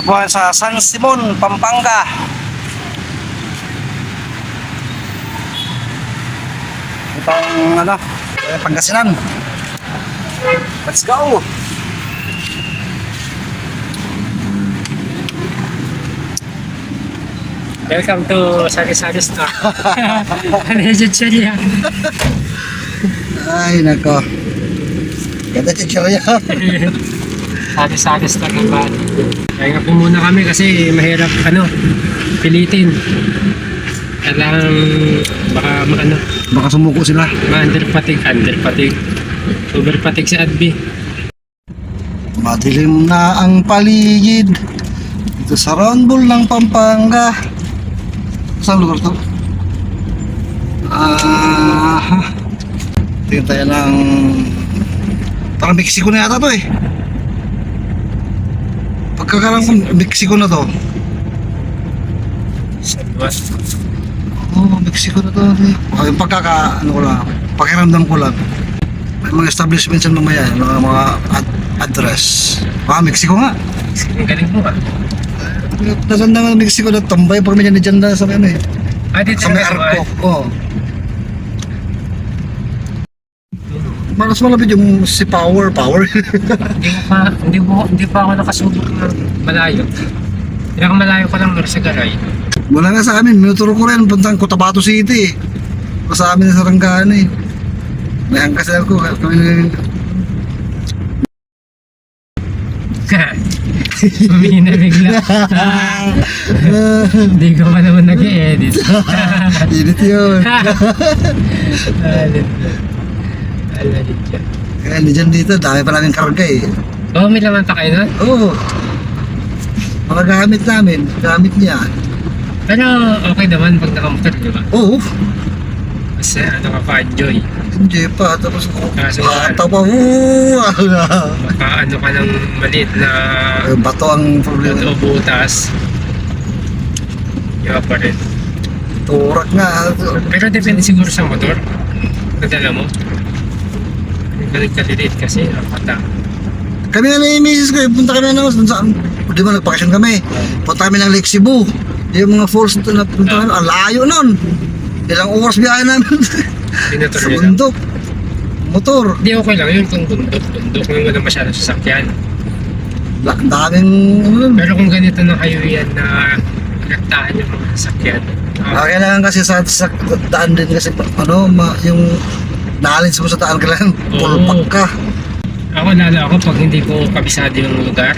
Ito po sa San Simon, Pampanga. Ito ang ano, Pangasinan. Let's go! Welcome to Sari-Sari Store. Legend siya niya. Ay, nako. Ganda chichirya. Sari-Sari Store ng Bali. Kaya po muna kami kasi mahirap pilitin. Kailangan baka Baka sumuko sila. ma-underpatig. Overpatig si Adbi. Madilim na ang paligid dito sa round ball ng Pampanga. Saan lugar to? Tingin tayo ng parang Mexico na yata to eh. Pagkakaroon ko Mexico na to. Mexico na to. Yung ano ko lang, pakiramdam ko lang. May mga establishments yan mamaya, mga address. Mexico nga. Ang galing mo Nasanda nga Mexico na tambay pag may dyan na sa ano eh. Dito Sa may arko. Oo. Mas malapit yung si Power. Hindi pa ako nakasubok ng malayo. Pinakamalayo ko lang sa Garay. Wala nga sa amin, minuturo ko rin puntang Cotabato City eh. Sa amin na Sarangani eh. May angkas ako. Umina bigla. Hindi ko pa naman nag-i-edit. Edit yun. Alalit yan. Kaya dyan dito, dami pa namin karga eh. Oo, may laman pa kayo nun? Oo. Mga gamit namin, gamit niya. Pero okay naman pag nakamotor, di ba? Oo. Kasi ka pa, enjoy. Hindi pa, tapos Kaso bata pa. Baka ka ng maliit na Bato ang problema. o butas. Iba pa rin. Turak nga. Pero depende siguro sa motor. Nadala mo. Galit kasi napata. Kami nga na yung misis ko, punta kami na naman saan. Di ba nagpakasyon kami? Punta kami ng Lake Cebu. Yung mga falls na punta kami, ang layo nun. Ilang oras biyahe namin. Binator Sa nila. bundok. Motor. Hindi okay lang yun kung bundok yung wala masyadong sasakyan. Daming ano nun. Pero kung ganito na kayo yan na rektahan yung mga sasakyan. Kailangan kasi sa daan din kasi yung knowledge mo sa daan kailangan pulpak ka. Ako pag hindi ko kabisado yung lugar,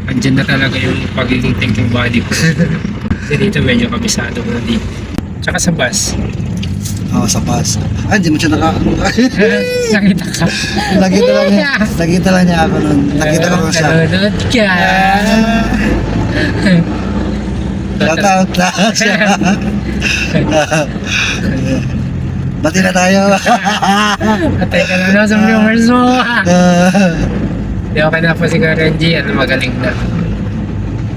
andyan na talaga yung pagiging thinking body ko. Kasi dito medyo kabisado ko na dito. Tsaka sa bus. Sa bus. Hindi mo siya Nakita ka. Nakita lang niya ako nun. Nakita ko lang siya. Nanonood ka. Shout out siya. Bati na tayo. Patay ka na sa viewers mo. Di okay na po si Renji. Magaling na.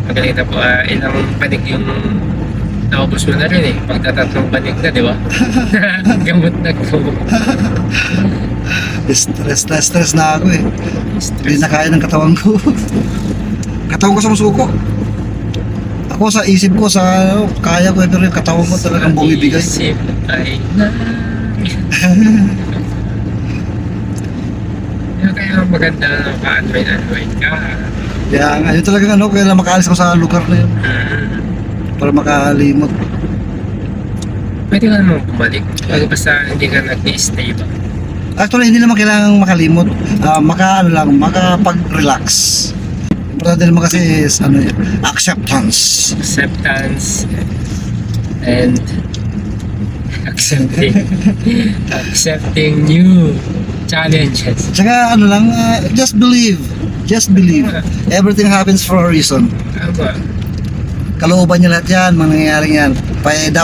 Magaling na po. Ilang panig yung naubos mo na rin eh. Pagtatatlong panig na, di ba? Gamot na ko. Stress na ako eh. Hindi na kaya ng katawan ko. Katawan ko sa musuko. Ako sa isip ko, kaya ko, pero yung katawan ko talagang bumibigay. Isip ay na. Kaya maganda na ka-unwind ka. Kaya ayun talagang kaya makaalis ko sa lugar na yun. Para makalimot. Pwede ka naman bumalik. Basta hindi ka nag-stay ba? Actually, hindi naman kailangang makalimot. Makapag-relax. Importante naman kasi is acceptance. Acceptance and accepting new challenges. Tsaka just believe. Everything happens for a reason. Tama. Kalooban niya lahat yan, mga nangyayaring yan.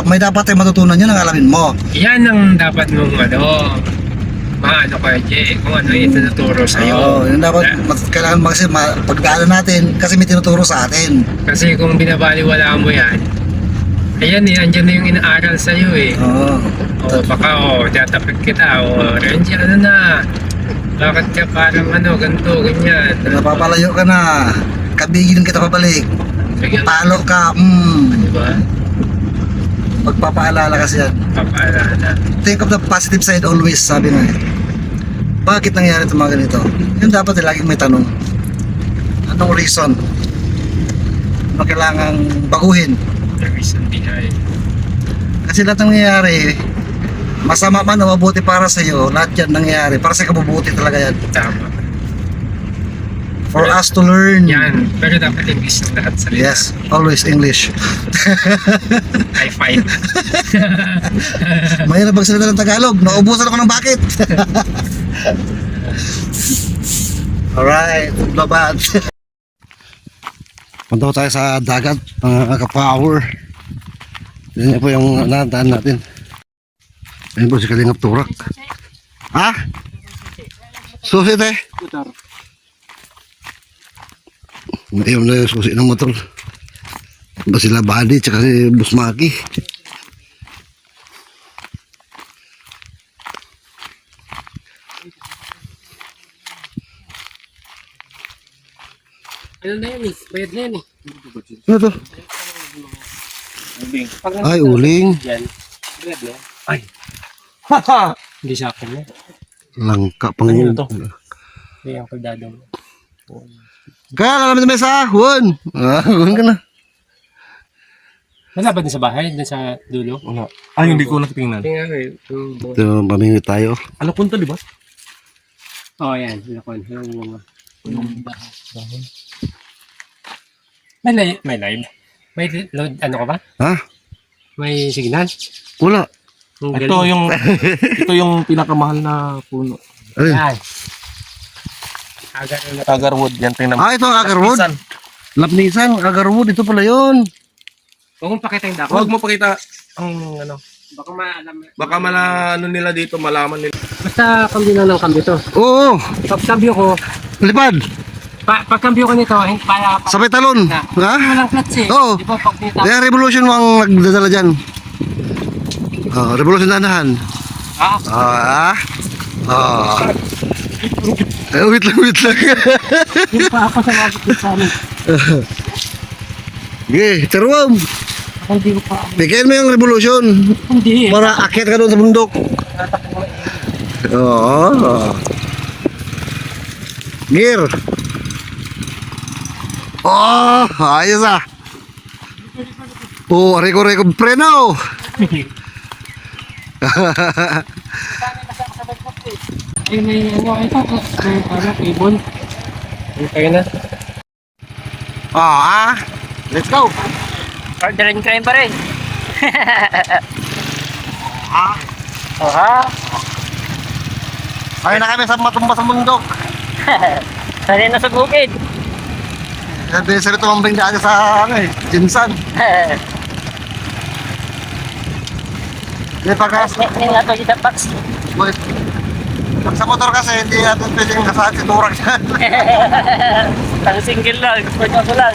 May dapat ay matutunan yan ang alamin mo. Yan ang dapat mong maano ka, kung ano yung tinuturo sa'yo. Oo, yun dapat, kailangan kasi pagdaanan natin kasi may tinuturo sa atin. Kasi kung binabaliwala mo yan, ayan andyan na yung inaaral sa'yo eh. Oo. Baka tatapik kita, Renji, bakit ka parang ganito, ganyan. Napapalayo ka na. kabigin kita pabalik. Bigyan Palo ka, di ba? Magpapaalala kasi yan. Papaalala. Think of the positive side always, sabi nga. Bakit nangyari itong mga ganito? Yun dapat laging may tanong. Anong reason? Ano kailangang baguhin? The reason behind. Kasi lahat ng nangyayari, masama man o mabuti para sa iyo, lahat yan nangyayari. Para sa kabubuti talaga yan. Tama. For us to learn. Yan. Pero dapat English ng lahat sa Yes, always English. High five. Mahirap magsalita ng Tagalog. Naubusan ako ng bakit. Alright, babad. Punta po tayo sa dagat, mga ka-power. Yan po yung nadaan natin. Ayun po si Kalingap Turak. Ha? Susi tayo. Ayun na yung susi ng motor. Ba sila Badi tsaka si Busmaki. Ano na yan eh? Bayad na yan eh. Ano to? Ay, uling. Yan. Bayad na. Ay. Hindi sa akin yan. Langka pang... Ano to? Hindi ang kaldado mo. Kaya alam naman sa Juan. Juan ka na. Wala ba din sa bahay? Din sa dulo? Wala. Ay, hindi ko nakitingnan. Tingnan ko eh. Ito, pamingit tayo. Ano punta, di ba? Oo, yan. Lakon. May live. May load, ano ka ba? Ha? May signal? Wala. Ang Ito galing. yung ito yung pinakamahal na puno. Ay. Yan. Agar na Agarwood, yan tingnan mo. Ah, ito ang Agarwood. Lapisan. Lapnisan, Agarwood. Ito pala yun. Huwag mong pakita yung dako. Huwag mo pakita ang ano. Baka maalam. Baka ano nila dito, malaman nila. Basta kambyo na ng kambyo to. Oo. Pag kambyo ko, Lipad. pag kambyo ko nito, para Sabay talon. Ha? walang clutch eh. Oo. Di ba pag nita? Kaya Revolution mo ang nagdadala dyan. Revolution danahan. Ah, Ah. Wait lang. hindi pa ako sa mga sa amin. Okay, Terwam. Hindi ko pa. Bigyan mo yung Revolution. Hindi. Para akit ka doon sa bundok. Oo. Gear. Oh, ayos ah. Oh, reko preno. Ay, may ano, ito. May ano, cable. Kaya na. Let's go. Orderin ka rin pa rin. Ah, Oha. ayun na kami sa matumba sa bundok. Sanay na sa bukid. Sabi sa tumambing daan sa Jinsan. Hindi pagkas. Hindi nga to kita paks. Wait. Pag sa motor kasi hindi natin pwedeng kasahan si Turak dyan. Ang single lang. Pwede ko lang.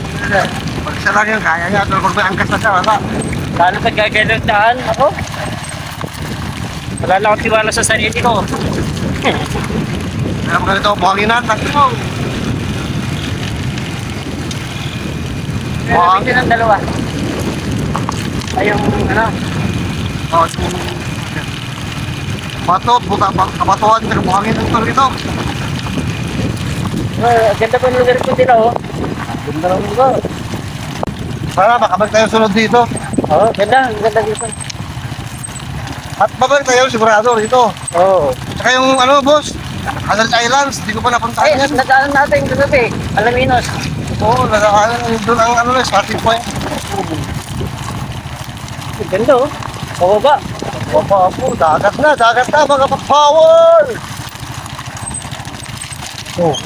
Pag siya lang yun, kaya niya. Pero kung may angkas na siya, wala. Paano pag gagalong daan ako? Wala lang akong tiwala sa sarili ko. Kaya mga ganito, buhanginan, takbo. Pero ng dalawa. Ay yung ano. Oh, yung... Bato, buta, kabatuan, buhangin ng tol dito. Ganda pa ng lugar ko dito. Ganda lang dito. Sana makabalik tayo sunod dito. Oo, ganda. Ganda dito. At babalik tayo sigurado dito. Oo. Tsaka yung ano, boss, Hazard Islands, hindi ko pa napunta Ay, yan. nagkaalam natin kagabi. Alaminos. Oo, doon ang ano, starting point. Ganda oh. Oo ba? Opo, dagat na mga pa-power! Ano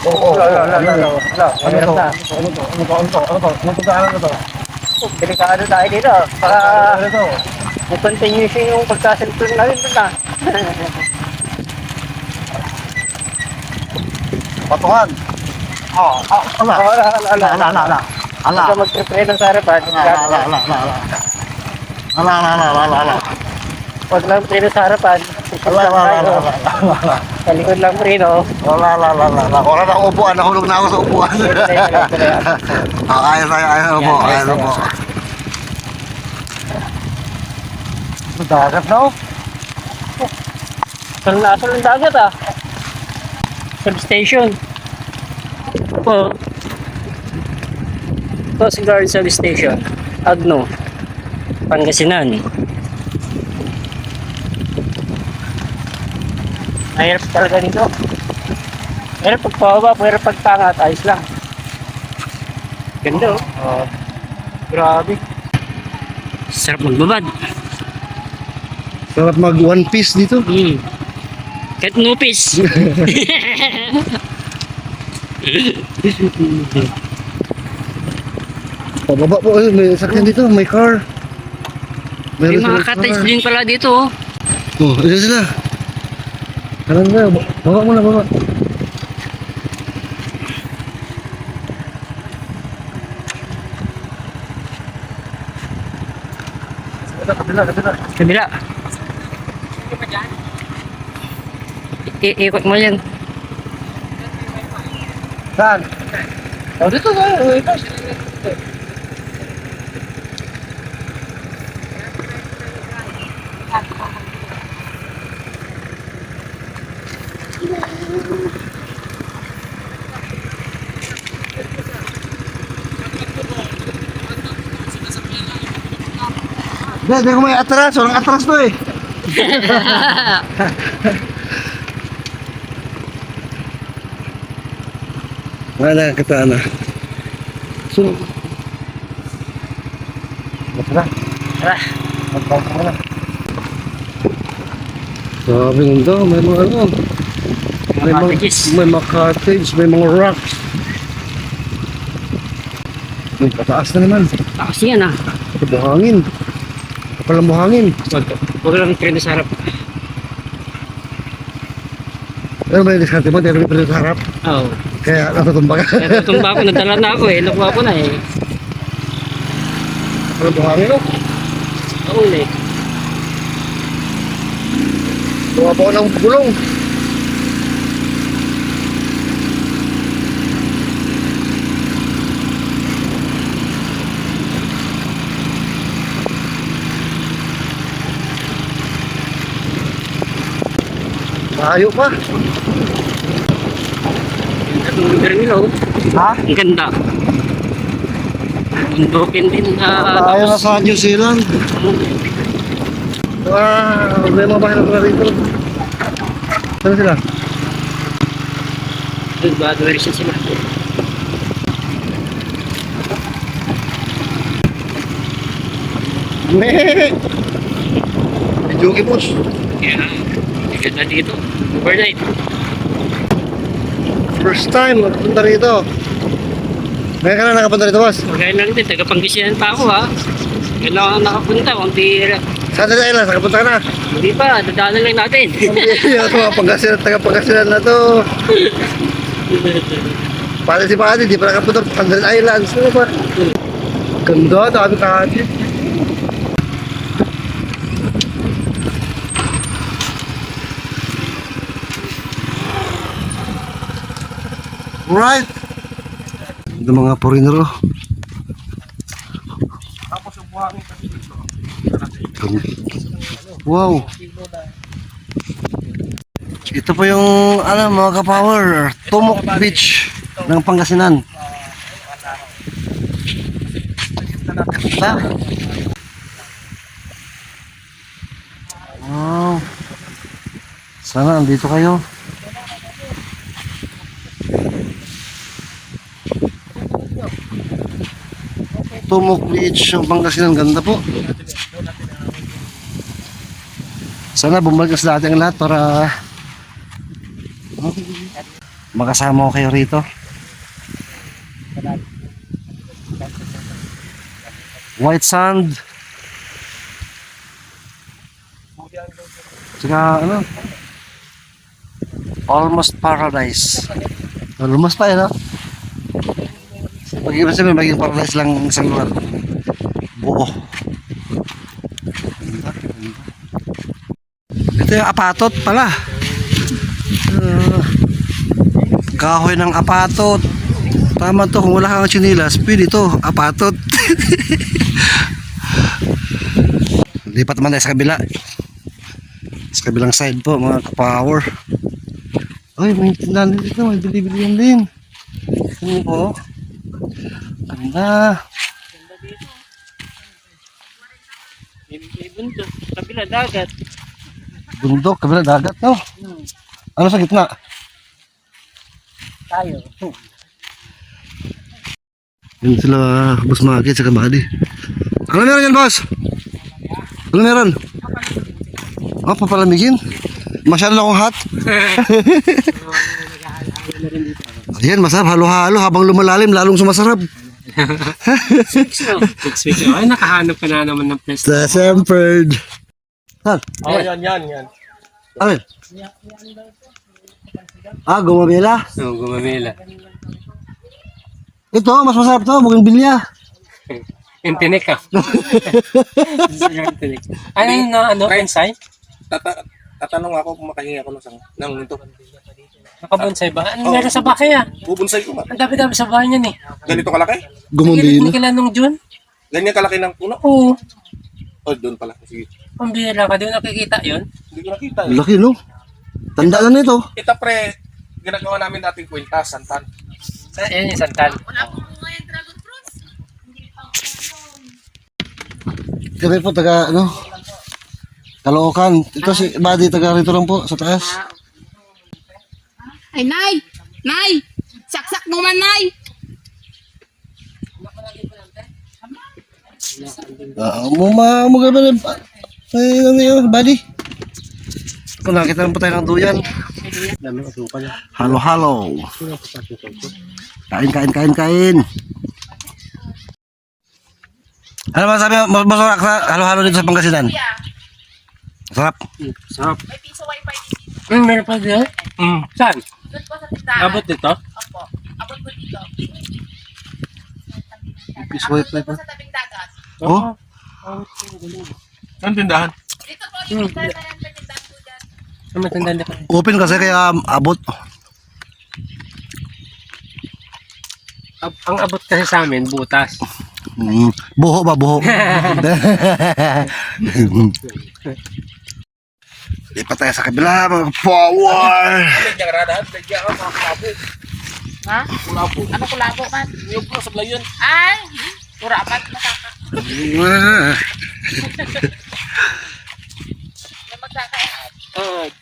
to? Delikado tayo dito. Para mag-continue yung pagkasilpon natin doon na. Patuhan. Ala. Huwag ka mag-prepare ng sarapan. Ala. Huwag lang preno sa harapan. Wala. Sa likod lang preno. Wala na akong upuan. Nahulog na ako sa upuan. Ayos. Ayos po. Dagat na oh. Asal ng dagat ah. Substation. Po. Coast Guard Substation. Agno. Pangasinan. Mahirap talaga nito. Mahirap pagpababa, mahirap pagpangat. Ayos lang. Ganda oh. Grabe. Sarap magbabad. Sarap mag one piece dito. Kahit nupis. Pababa po. May sakyan dito. May car. May Meron mga silang cottage car. din pala dito oh. Oh, isa sila. Kanan ba? Baba muna, baba. Kabila. Ikot mo yan. Saan? Oh, dito tayo. Hindi ko may atras. Walang atras to eh. Wala kita na. So, tara. Tara. Magpapala. Sabi nga may mga ano. May mga cottage, may mga rocks. May pataas na naman. Takas yan ah. Buhangin. Kapalang buhangin. Huwag lang treno sa harap. Pero may diskarte mo, pero may sa harap. Oo. Kaya natutumba ka. Kaya tutumba ako, nadala na ako eh. Nakuha ko na eh. Kapalang buhangin no? Oo eh. Buha po ng gulong. Ayaw pa. Ang lugar nila oh. Ha? Ang ganda. Bundukin din na Ayaw na sa New Zealand. May mga bahay na rito. Saan sila? Graduation sila. May Jogi boss. Yeah. Ganda dito. Overnight. First time magpunta rito. Ngayon ka na nakapunta rito boss. Kaya lang din, taga-Pangasinan pa ako ha. Kaya lang ako nakapunta, kunti. Saan na lang? Nakapunta ka na? Hindi pa, dadaanan lang natin. Yung mga Pangasinan, taga-Pangasinan na to. Pati si Pati, di pa nakapunta Pandal Islands. Ano ba? Ganda, dami-dami. Right. Ito mga foreigner oh. Wow. Ito po yung ano mga ka-power, Tumok Beach ng Pangasinan. Ito. Wow. Sana andito kayo. Tumok Beach ng Pangasinan, ganda po. Sana bumalik sa dati ang lahat para makasama ko kayo rito. White sand. Saka ano? Almost paradise. Almost pa no? Pag-ibig sabihin, maging paradise lang isang lugar. Buo. Ganda, ganda. Ito yung apatot pala. Kahoy ng apatot. Tama to, kung wala kang chinilas, pwede to, apatot. Lipat naman tayo sa kabila. Sa kabilang side po, mga ka-power. Ay, may tindahan dito, may bili-bilihan din. Ano po? Ganda. Bundok, kabila dagat. Bundok, kabila dagat, no? Ano sa gitna? Tayo. Yun sila, boss market sa kabady. Ano meron yan, boss? Ano meron? Oh, papalamigin. Masyado na akong hot. Ayan, masarap. Halo-halo. Habang lumalalim, lalong sumasarap. 6 weeks. Ay, nakahanap ka na naman ng place. Sa Sempered. Saan? Oh, yan. Alin? Ah, gumabela. Oo, gumamela. Ito, mas masarap to. Mukhang bilya. Yung tinik ka. Ano yung ano? Bonsai? Tatanong ako kung makahingi ako ng ito. Nakabonsai ba? Ano meron sa bahay ah? Bubunsay ko ba? Ang dami-dami sa bahay niyan eh. Ganito kalaki? Gumabela. Hindi kila nung June? Ganyan kalaki ng puno? Oo. Oh, doon pala. Sige. Pambira ka. Di mo nakikita yun? Hindi ko nakita eh. Laki, no? Tanda na nito. Ito pre, ginagawa namin dating kwintas, santan. Ayan yung santal. Kami po taga, ano? Caloocan. Ito si Buddy, taga rito lang po, sa taas. Ay, Nay! Nay! Saksak mo man, Nay! Mo ka ba rin? Ay, ano yun, Buddy? Kung nakita lang po tayo ng duyan. Halo-halo. Kain. Ano masabi mo? Masarap sa halo-halo dito sa Pangasinan? Masarap. Sarap. May piso wifi dito. Meron pa dito? Saan? Doon po sa tindahan. Abot dito? Opo. Abot po dito. Piso wifi Doon po pa. sa tabing dagat. Oh? Ang tindahan? Dito po yung tindahan na yan. May tindahan po dyan. Ang matandaan na pa. Open kasi kaya abot. Ang abot kasi sa amin, butas. Buho ba? Buho. Lipat tayo sa kabila, mga power. Lagyan ka radahan, lagyan ka mga kulabo. Ha? Ano kulabo man? Yung pro sa blayon. Ay! Urapat makaka. May magkakain.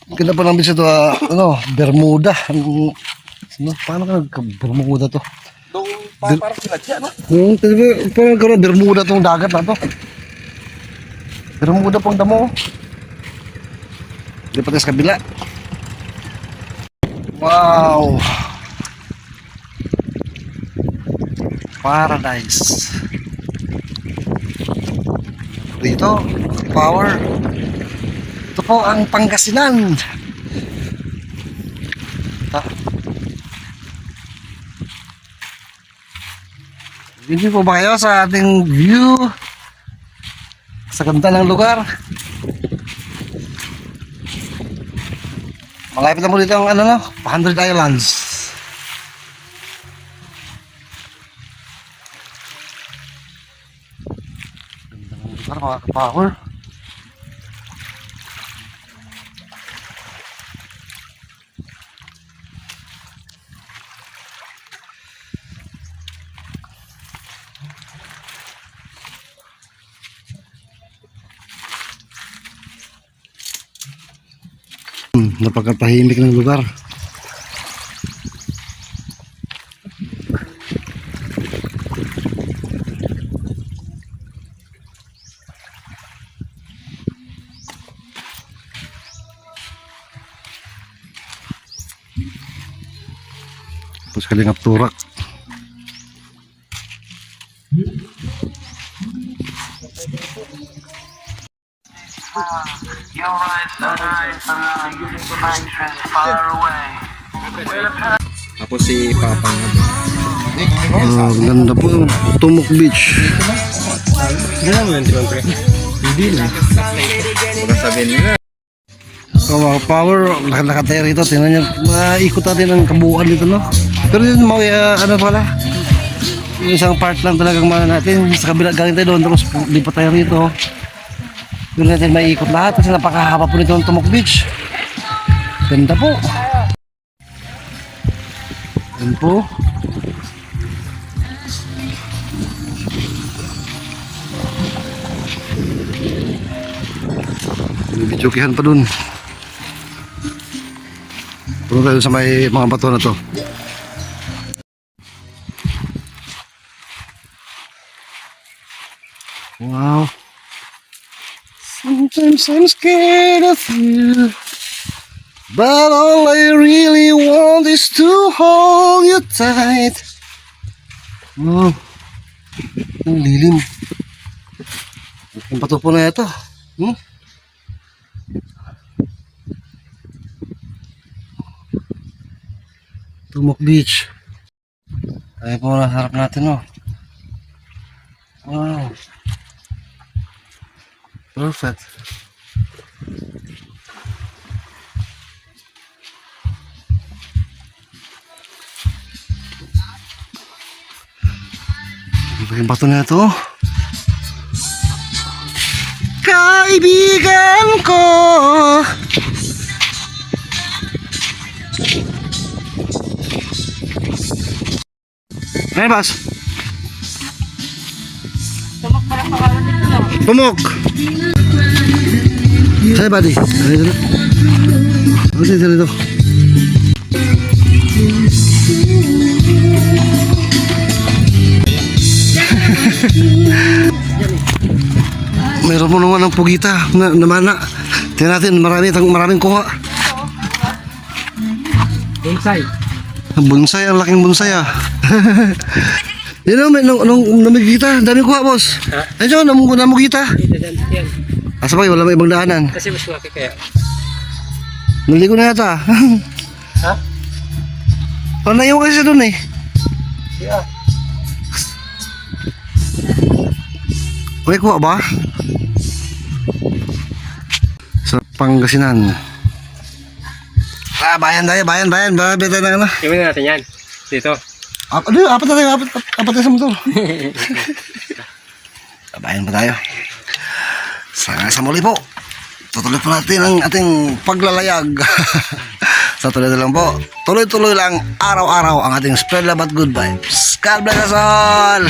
Ganda pa lang bisa ito, ano, Bermuda. Ano, paano ka nagka-Bermuda to? Doon parang sinadya, no? Parang ka Bermuda tong dagat na to. Bermuda pong damo. Lipat tayo sa kabila. Wow! Paradise. Dito, power. Ito po ang Pangasinan. Ito. Hindi po ba kayo sa ating view? Sa ganda ng lugar. Malapit na mo dito ang ano no, 100 Islands. Ganda ng lugar, mga ka-power. Napakatahimik ng lugar. Tapos Kalingap Turak. Tapos si Papa nga. Ganda po, Tumok Beach. Hindi na. Baka sabihin nila. So, mga power, nakataya rito. Tingnan nyo, maikot natin ang kabuuan dito, no? Pero yun, ano pala? Yung isang part lang talagang mana natin. Sa kabila, galing tayo doon. Tapos, lipat tayo rito. Doon natin maiikot lahat. Kasi napakahaba po nito ng Tumok Beach. Ganda po. Ganda po. May bidyokihan pa dun. Puro tayo sa may mga bato na to. Wow. Sometimes I'm scared of you, but all I really want is to hold you tight. Wow. Ang lilim. Ang bato po na ito. Tumok Beach. Tayo po na harap natin, no? Wow. Perfect. Ano ba yung bato na ito? Kaibigan ko! Ano bas? Tumok! Saan ba di? Dito na. Dito dito. Meron mo naman ng pugita na mana. Tingnan natin, maraming kuha. Bonsai. Bonsai, ang laking bonsai ah. Yun nung namigita, dami kuha boss. Ha? Ayun, namugita. Yan. Asa ba, wala may ibang daanan. Kasi mas laki kaya. Naligo na yata. Ha? Panayaw kasi doon eh. Yeah. May kuha ba? Sa Pangasinan. Bayan tayo. Babi tayo na ano. Gawin natin yan. Dito. Apat na tayo sa motor. Bayan pa tayo. Sa muli po. Tutuloy po natin ang ating paglalayag. Sa tuloy na lang po. Tuloy-tuloy lang araw-araw ang ating spread love at good vibes. God bless us all!